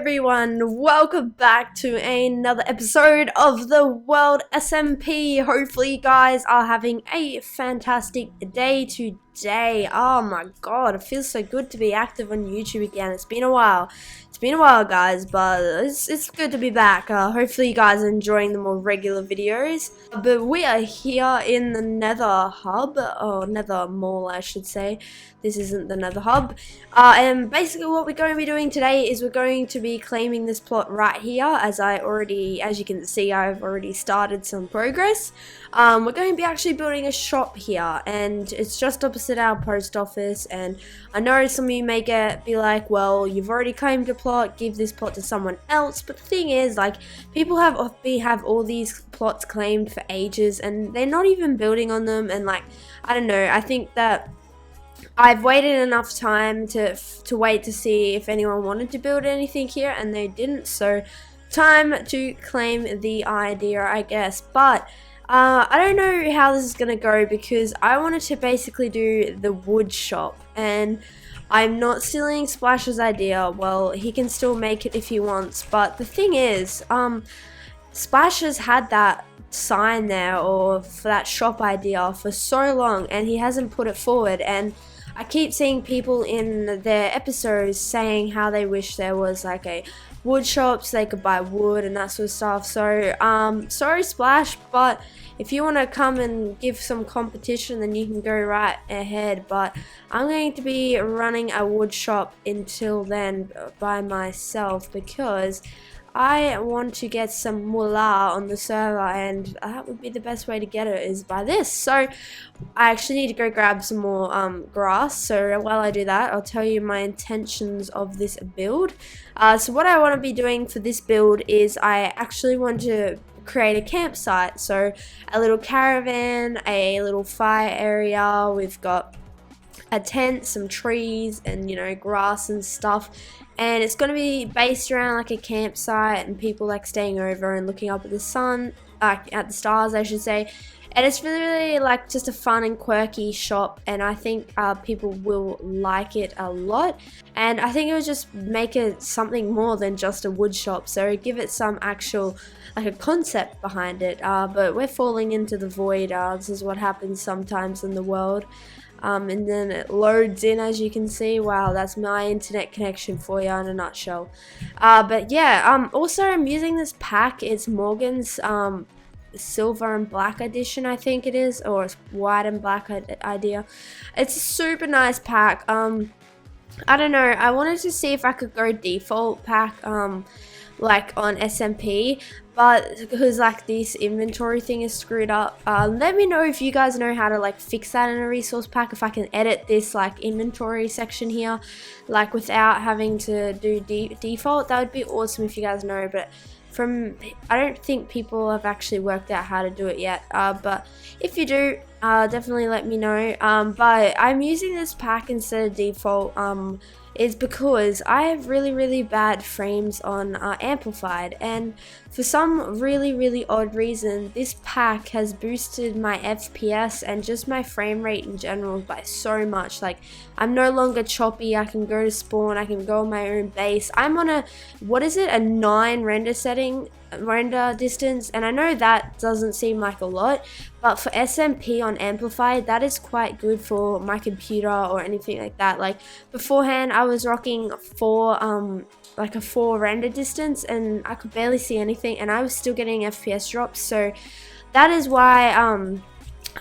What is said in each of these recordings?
everyone, welcome back to another episode of the World SMP. Hopefully you guys are having a fantastic day today. Oh my god, it feels so good to be active on YouTube again. It's been a while. Guys, but it's good to be back. Hopefully you guys are enjoying the more regular videos. But we are here in the Nether Hub, or Nether Mall I should say. This isn't the Nether Hub. And basically what we're going to be doing today is we're going to be claiming this plot right here, as you can see, I've already started some progress. We're going to be actually building a shop here, and it's just opposite our post office. And I know some of you may be like, well, you've already claimed a plot, give this plot to someone else. But the thing is, like, people have all these plots claimed for ages, and they're not even building on them. And like, I don't know, I think that I've waited enough time to wait to see if anyone wanted to build anything here, and they didn't. So time to claim the idea, I guess. But I don't know how this is gonna go, because I wanted to basically do the wood shop, and I'm not stealing Splash's idea. Well, he can still make it if he wants, but the thing is, Splash has had that sign there, or for that shop idea, for so long, and he hasn't put it forward. And I keep seeing people in their episodes saying how they wish there was like a wood shop so they could buy wood and that sort of stuff. So sorry Splash, but if you want to come and give some competition, then you can go right ahead. But I'm going to be running a wood shop until then by myself, because I want to get some moolah on the server, and that would be the best way to get it, is by this. So I actually need to go grab some more grass. So while I do that, I'll tell you my intentions of this build. So what I want to be doing for this build is I actually want to create a campsite. So a little caravan, a little fire area, we've got a tent, some trees, and grass and stuff. And it's going to be based around like a campsite, and people like staying over and looking up at the sun, at the stars I should say. And it's really like just a fun and quirky shop, and I think people will like it a lot. And I think it would just make it something more than just a wood shop, so give it some actual, like, a concept behind it. But we're falling into the void. This is what happens sometimes in the world. And then it loads in, as you can see. Wow, that's my internet connection for you in a nutshell. But yeah, also I'm using this pack. It's Morgan's silver and black edition, I think it is, or it's white and black idea. It's a super nice pack. I don't know, I wanted to see if I could go default pack, like on SMP, but because like this inventory thing is screwed up. Let me know if you guys know how to like fix that in a resource pack, if I can edit this like inventory section here like without having to do default. That would be awesome if you guys know. But I don't think people have actually worked out how to do it yet, but if you do, definitely let me know. But I'm using this pack instead of default is because I have really bad frames on Amplified, and for some really odd reason, this pack has boosted my FPS and just my frame rate in general by so much. Like, I'm no longer choppy. I can go to spawn, I can go on my own base. I'm on a 9 render distance, and I know that doesn't seem like a lot, but for SMP on Amplified, that is quite good for my computer or anything like that. Like, beforehand I was rocking like a 4 render distance, and I could barely see anything, and I was still getting FPS drops. So that is why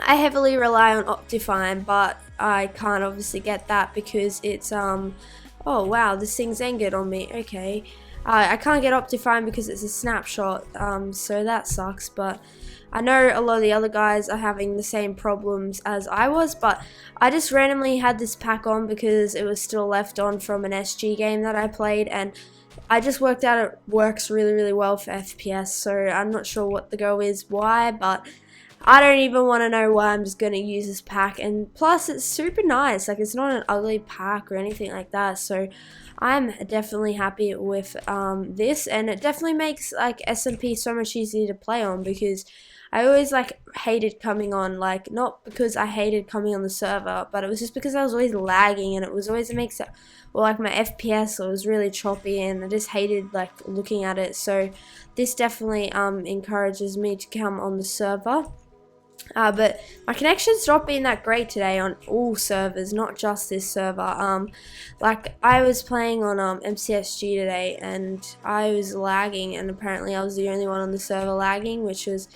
I heavily rely on Optifine, but I can't obviously get that because it's oh wow, this thing's angered on me. Okay, I can't get Optifine because it's a snapshot, so that sucks. But I know a lot of the other guys are having the same problems as I was, but I just randomly had this pack on because it was still left on from an SG game that I played, and I just worked out it works really well for FPS. So I'm not sure what the go is, why, but I don't even want to know why. I'm just going to use this pack, and plus it's super nice. Like, it's not an ugly pack or anything like that, so I'm definitely happy with this, and it definitely makes like SMP so much easier to play on, because I always like hated coming on, like not because I hated coming on the server, but it was just because I was always lagging, and it was always makes it, well, like my FPS was really choppy, and I just hated like looking at it. So this definitely encourages me to come on the server. But my connection's not been that great today on all servers, not just this server. Like I was playing on MCSG today, and I was lagging, and apparently I was the only one on the server lagging, which was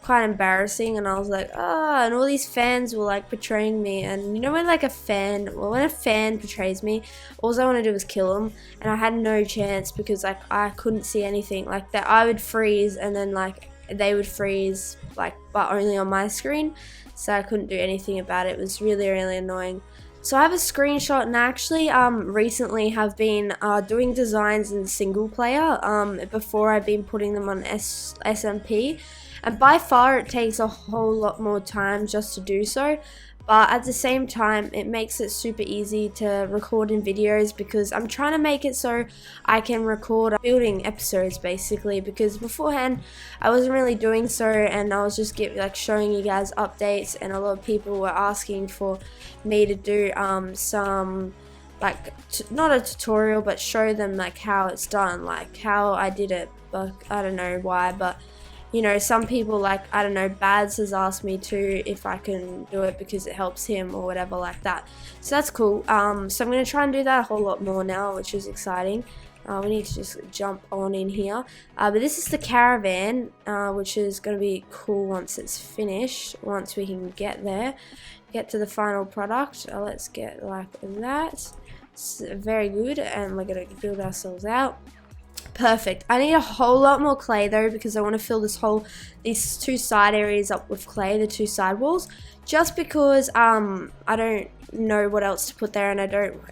quite embarrassing. And I was like, and all these fans were like portraying me, and you know when like when a fan portrays me, all I want to do is kill them, and I had no chance because like I couldn't see anything like that. I would freeze, and then like they would freeze, like, but only on my screen, so I couldn't do anything about it. It was really annoying. So I have a screenshot, and I actually recently have been doing designs in single player. Before I've been putting them on SMP, and by far it takes a whole lot more time just to do so. But at the same time, it makes it super easy to record in videos, because I'm trying to make it so I can record building episodes basically, because beforehand I wasn't really doing so, and I was just showing you guys updates, and a lot of people were asking for me to do some like not a tutorial, but show them like how it's done, like how I did it. But I don't know why, but you know, some people, like, I don't know, Bads has asked me to if I can do it because it helps him or whatever like that. So that's cool. So I'm going to try and do that a whole lot more now, which is exciting. We need to just jump on in here. But this is the caravan, which is going to be cool once it's finished, once we can get there, get to the final product. Let's get like that. It's very good, and we're going to build ourselves out. Perfect. I need a whole lot more clay though, because I want to fill these two side areas up with clay, the two side walls, just because I don't know what else to put there, and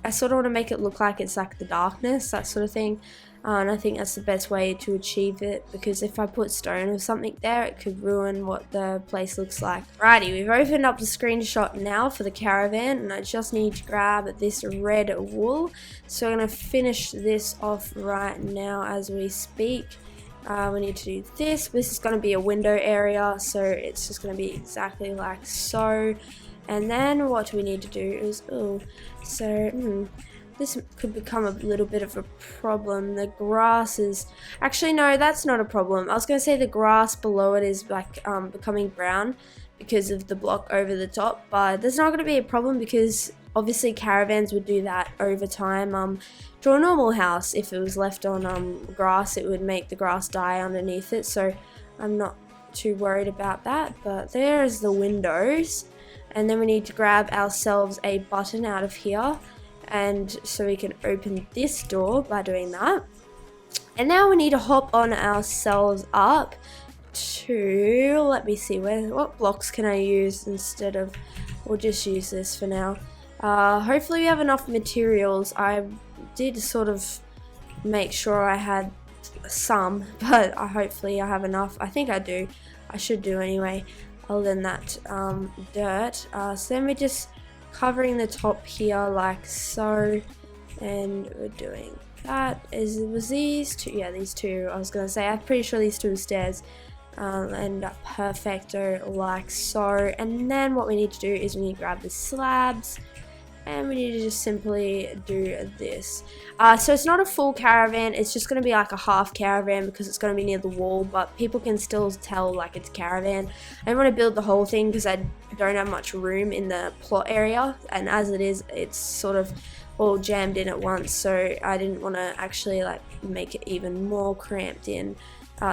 I sort of want to make it look like it's like the darkness, that sort of thing. And I think that's the best way to achieve it, because if I put stone or something there, it could ruin what the place looks like. Righty, we've opened up the screenshot now for the caravan, and I just need to grab this red wool. So I'm going to finish this off right now as we speak. We need to do this. This is going to be a window area, so it's just going to be exactly like so. And then what we need to do is, this could become a little bit of a problem. The grass is, actually no, that's not a problem. I was going to say the grass below it is like becoming brown because of the block over the top, but there's not going to be a problem, because obviously caravans would do that over time. To a normal house, if it was left on grass, it would make the grass die underneath it, so I'm not too worried about that. But there's the windows, and then we need to grab ourselves a button out of here, and so we can open this door by doing that. And now we need to hop on ourselves up to, let me see, what blocks can I use instead of, we'll just use this for now. Hopefully we have enough materials. I did sort of make sure I had some, but hopefully I have enough. I think I do. I should do anyway, other than that dirt. So then we're just covering the top here like so, and we're doing that. Was these two? Yeah, these two. I was gonna say, I'm pretty sure these two are stairs. And perfecto like so. And then what we need to do is we need to grab the slabs, and we need to just simply do this. So it's not a full caravan, it's just going to be like a half caravan, because it's going to be near the wall, but people can still tell like it's caravan. I don't want to build the whole thing because I don't have much room in the plot area, and as it is, it's sort of all jammed in at once, so I didn't want to actually like make it even more cramped in.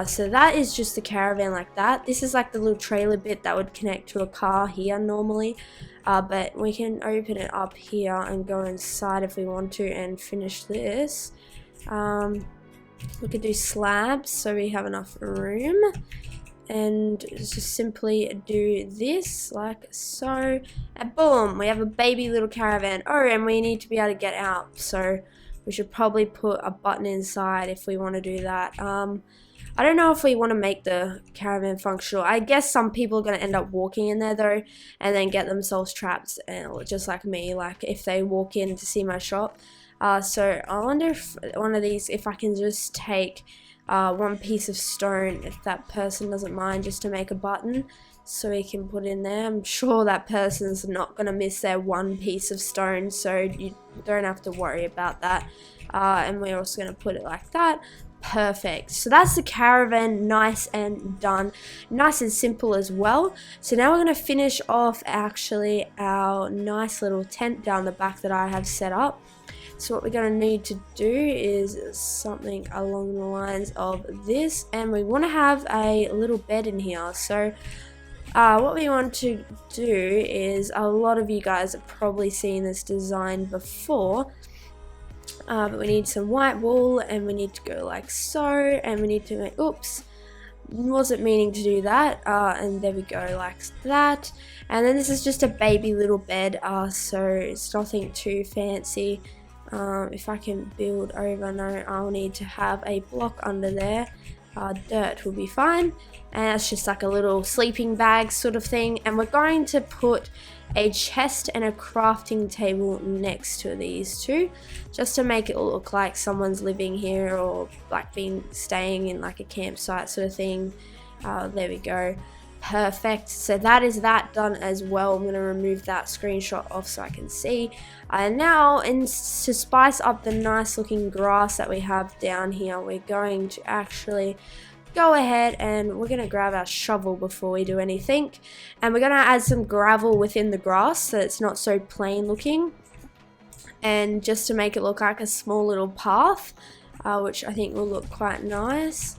So that is just the caravan like that. This is like the little trailer bit that would connect to a car here normally, but we can open it up here and go inside if we want to and finish this. We could do slabs so we have enough room, and just simply do this like so, and boom, we have a baby little caravan. Oh, and we need to be able to get out, so we should probably put a button inside if we want to do that. I don't know if we want to make the caravan functional. I guess some people are going to end up walking in there though, and then get themselves trapped, and just like me, like if they walk in to see my shop. So I wonder if one of these, if I can just take one piece of stone, if that person doesn't mind, just to make a button so we can put in there. I'm sure that person's not going to miss their one piece of stone, so you don't have to worry about that. And we're also going to put it like that. Perfect. So that's the caravan, nice and done, nice and simple as well. So now we're going to finish off actually our nice little tent down the back that I have set up. So what we're going to need to do is something along the lines of this, and we want to have a little bed in here. So what we want to do is, a lot of you guys have probably seen this design before, but we need some white wool, and we need to go like so, and we need to make, oops, wasn't meaning to do that, and there we go, like that. And then this is just a baby little bed, so it's nothing too fancy. If I can build over, no, I'll need to have a block under there. Dirt will be fine, and it's just like a little sleeping bag sort of thing. And we're going to put a chest and a crafting table next to these two, just to make it look like someone's living here, or like staying in like a campsite sort of thing. There we go. Perfect. So that is that done as well. I'm going to remove that screenshot off so I can see. And now, to spice up the nice looking grass that we have down here, we're going to actually go ahead and we're going to grab our shovel before we do anything, and we're going to add some gravel within the grass so it's not so plain looking, and just to make it look like a small little path, which I think will look quite nice.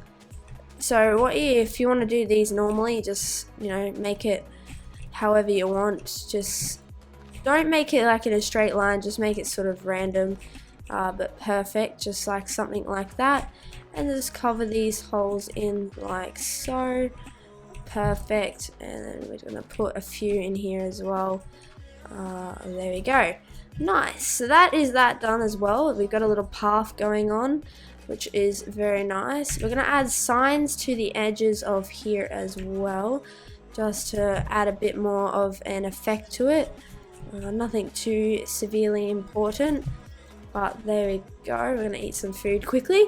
So if you want to do these normally, just, you know, make it however you want. Just don't make it like in a straight line, just make it sort of random, but perfect, just like something like that. And just cover these holes in like so. Perfect. And then we're going to put a few in here as well. There we go. Nice. So that is that done as well. We've got a little path going on, which is very nice. We're going to add signs to the edges of here as well, just to add a bit more of an effect to it. Nothing too severely important, but there we go. We're going to eat some food quickly.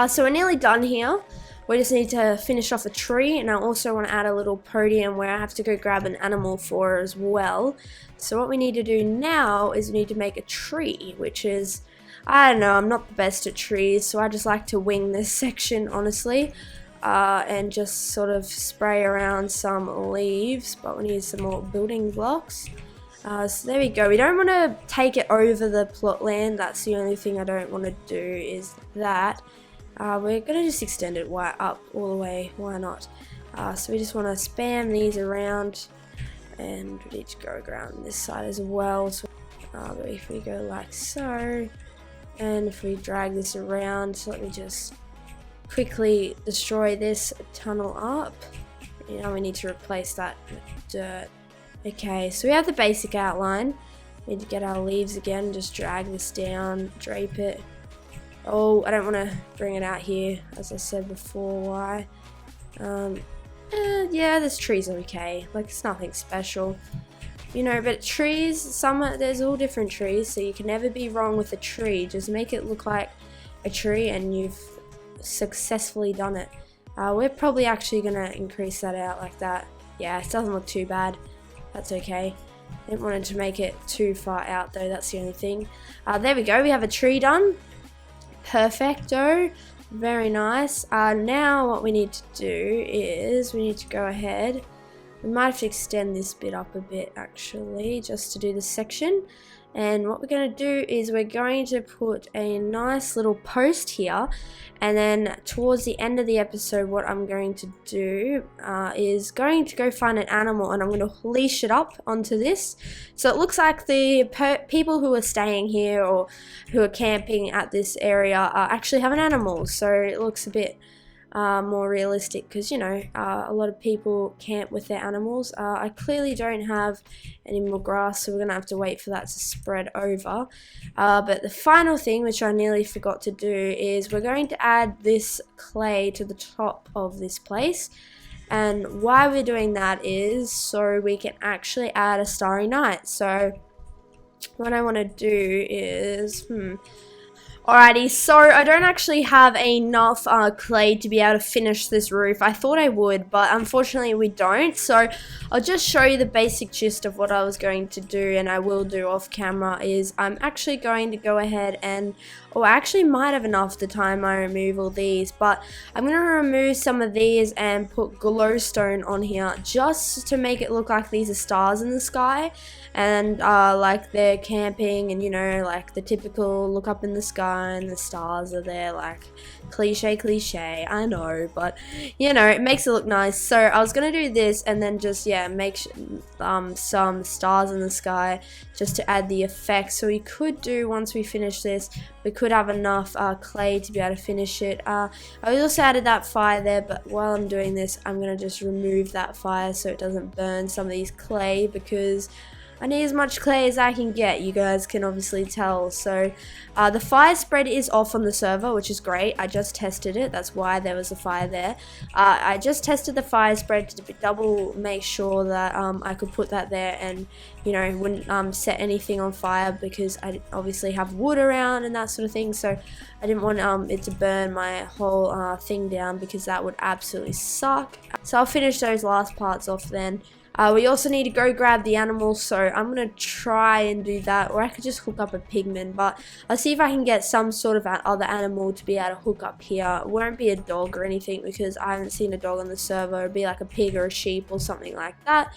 So we're nearly done here. We just need to finish off a tree, and I also want to add a little podium where I have to go grab an animal for as well. So what we need to do now is we need to make a tree, which is, I don't know, I'm not the best at trees, so I just like to wing this section, honestly, and just sort of spray around some leaves, but we need some more building blocks. So there we go. We don't want to take it over the plot land. That's the only thing I don't want to do is that. We're going to just extend it up all the way, why not? So we just want to spam these around, and we need to go around this side as well. So if we go like so, and if we drag this around, so let me just quickly destroy this tunnel up. You know, we need to replace that with dirt. Okay, so we have the basic outline. We need to get our leaves again, just drag this down, drape it. Oh, I don't want to bring it out here, as I said before. Why? Yeah, this tree's okay. Like, it's nothing special, you know. But trees, there's all different trees, so you can never be wrong with a tree. Just make it look like a tree, and you've successfully done it. We're probably actually gonna increase that out like that. Yeah, it doesn't look too bad. That's okay. I didn't want to make it too far out though, that's the only thing. There we go, we have a tree done. Perfecto. Very nice. Now what we need to do is we need to go ahead. We might have to extend this bit up a bit actually, just to do this section. And what we're going to do is we're going to put a nice little post here, and then towards the end of the episode what I'm going to do is going to go find an animal, and I'm going to leash it up onto this, so it looks like the people who are staying here or who are camping at this area actually have an animal, so it looks a bit more realistic, because you know a lot of people camp with their animals. I clearly don't have any more grass, so we're gonna have to wait for that to spread over, but the final thing, which I nearly forgot to do, is we're going to add this clay to the top of this place. And why we're doing that is so we can actually add a starry night. So what I want to do is, alrighty, so I don't actually have enough clay to be able to finish this roof. I thought I would, but unfortunately we don't. So I'll just show you the basic gist of what I was going to do, and I will do off camera, is I'm actually going to go ahead and, I actually might have enough the time I remove all these, but I'm going to remove some of these and put glowstone on here just to make it look like these are stars in the sky, and like they're camping, and you know, like the typical look up in the sky and the stars are there, like cliche, I know, but you know, it makes it look nice. So I was gonna do this and then just, yeah, make some stars in the sky just to add the effect. So we could do, once we finish this, we could have enough clay to be able to finish it. I also added that fire there, but while I'm doing this, I'm gonna just remove that fire so it doesn't burn some of these clay, because I need as much clay as I can get. You guys can obviously tell. So the fire spread is off on the server, which is great. I just tested it. That's why there was a fire there. I just tested the fire spread to double make sure that I could put that there and, you know, wouldn't set anything on fire, because I obviously have wood around and that sort of thing. So I didn't want it to burn my whole thing down, because that would absolutely suck. So I'll finish those last parts off then. We also need to go grab the animals, so I'm going to try and do that, or I could just hook up a pigman, but I'll see if I can get some sort of other animal to be able to hook up here. It won't be a dog or anything, because I haven't seen a dog on the server. It'll be like a pig or a sheep or something like that.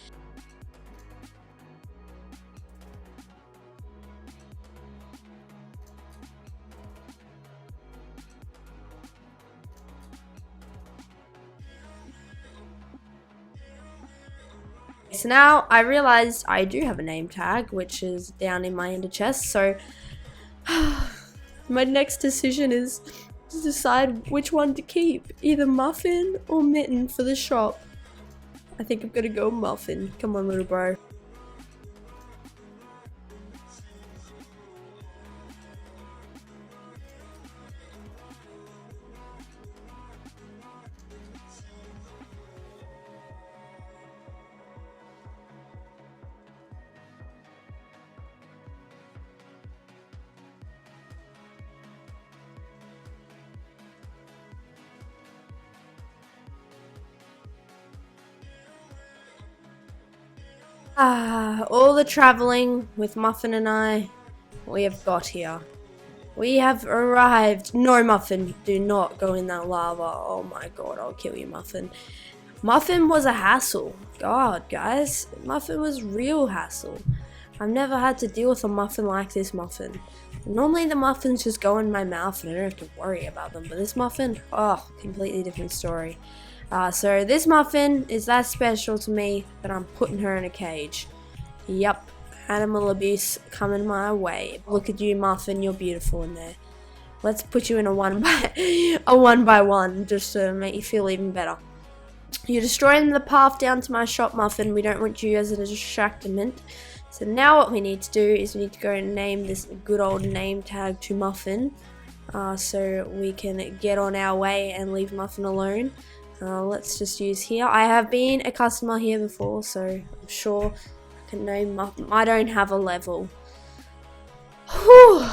So now I realized I do have a name tag, which is down in my ender chest, so my next decision is to decide which one to keep, either Muffin or Mitten for the shop. I think I'm gonna go Muffin. Come on, little bro. All the traveling with Muffin and I, we have got here. We have arrived. No, Muffin, do not go in that lava. Oh my god, I'll kill you, Muffin. Muffin was a hassle. God, guys, Muffin was real hassle. I've never had to deal with a Muffin like this Muffin. Normally the Muffins just go in my mouth and I don't have to worry about them, but this Muffin, oh, completely different story. So this Muffin is that special to me that I'm putting her in a cage. Yup, animal abuse coming my way. Look at you, Muffin, you're beautiful in there. Let's put you in a one by one, just to make you feel even better. You're destroying the path down to my shop, Muffin. We don't want you as a distractment. So now what we need to do is we need to go and name this good old name tag to Muffin, so we can get on our way and leave Muffin alone. Let's just use here. I have been a customer here before, so I'm sure I can name Muffin. I don't have a level. Whew.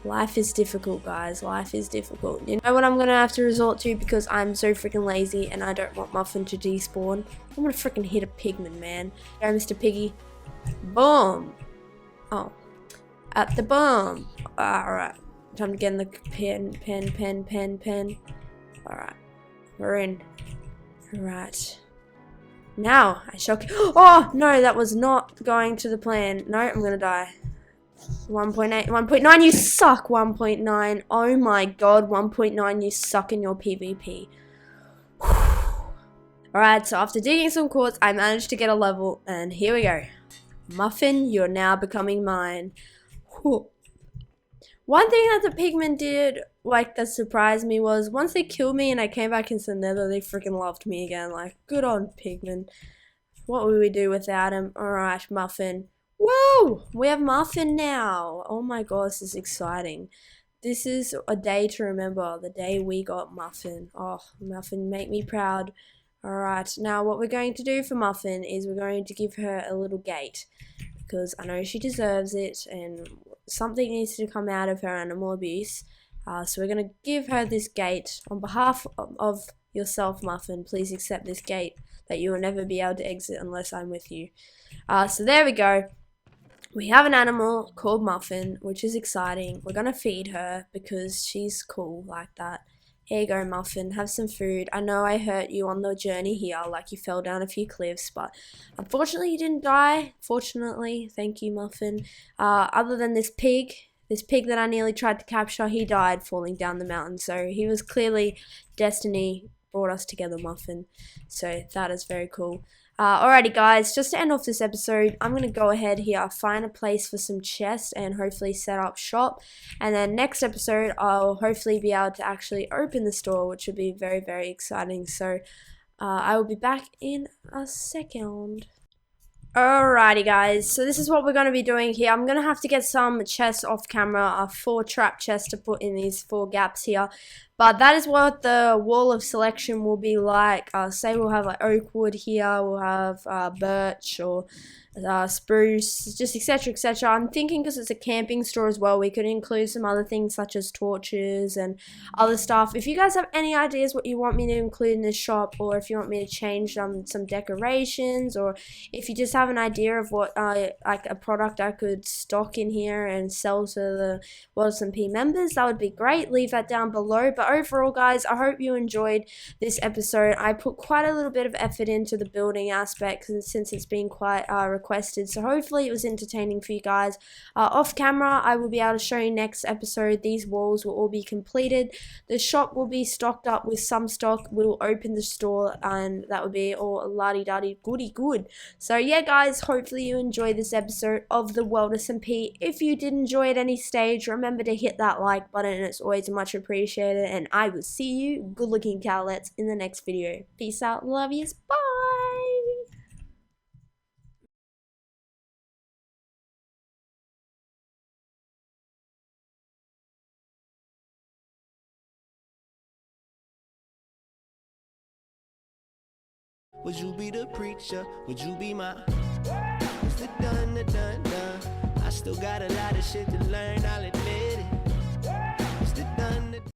Life is difficult, guys. Life is difficult. You know what I'm gonna have to resort to, because I'm so freaking lazy and I don't want Muffin to despawn? I'm gonna freaking hit a pigman, man. Go, Mr. Piggy. Boom. Oh. At the bomb. Alright. Time to get in the pen. Alright. We're in. Right. Now, I shall... Oh, no, that was not going to the plan. No, I'm gonna die. 1.8, 1.9, you suck, 1.9. Oh my god, 1.9, you suck in your PvP. Alright, so after digging some quartz, I managed to get a level, and here we go. Muffin, you're now becoming mine. Whew. One thing that the pigmen did, like, that surprised me was, once they killed me and I came back into the nether, they freaking loved me again. Like, good on pigmen. What would we do without him? Alright, Muffin. Whoa! We have Muffin now! Oh my god, this is exciting. This is a day to remember, the day we got Muffin. Oh, Muffin, make me proud. Alright, now what we're going to do for Muffin is we're going to give her a little gate. because I know she deserves it and something needs to come out of her animal abuse. So we're going to give her this gate. On behalf of yourself, Muffin, please accept this gate that you will never be able to exit unless I'm with you. So there we go. We have an animal called Muffin, which is exciting. We're going to feed her because she's cool like that. Here you go, Muffin. Have some food. I know I hurt you on the journey here, like you fell down a few cliffs, but unfortunately you didn't die. Fortunately, thank you, Muffin. Other than this pig that I nearly tried to capture, he died falling down the mountain. So he was clearly destiny brought us together, Muffin. So that is very cool. Alrighty guys, just to end off this episode, I'm going to go ahead here, find a place for some chests and hopefully set up shop. And then next episode, I'll hopefully be able to actually open the store, which would be very, very exciting. So I will be back in a second. Alrighty guys, so this is what we're going to be doing here. I'm going to have to get some chests off camera, 4 trap chests to put in these 4 gaps here. But that is what the wall of selection will be like. Say we'll have like oak wood here, we'll have birch or spruce, just etc, etc. I'm thinking because it's a camping store as well, we could include some other things such as torches and other stuff. If you guys have any ideas what you want me to include in this shop, or if you want me to change some decorations, or if you just have an idea of what like a product I could stock in here and sell to the WorldSMP members, that would be great. Leave that down below. But overall guys, I hope you enjoyed this episode. I put quite a little bit of effort into the building aspect since it's been quite requested, so hopefully it was entertaining for you guys. Off camera I will be able to show you next episode. These walls will all be completed, the shop will be stocked up with some stock, we'll open the store, and that will be all la-di-da-di goody good. So yeah guys, hopefully you enjoyed this episode of the WorldSMP. If you did enjoy at any stage, remember to hit that like button, it's always much appreciated, and I will see you good looking cowlets in the next video. Peace out, love yous, bye. Would you be the preacher? Would you be my? It's the done, the done, done. I still got a lot of shit to learn, I'll admit it.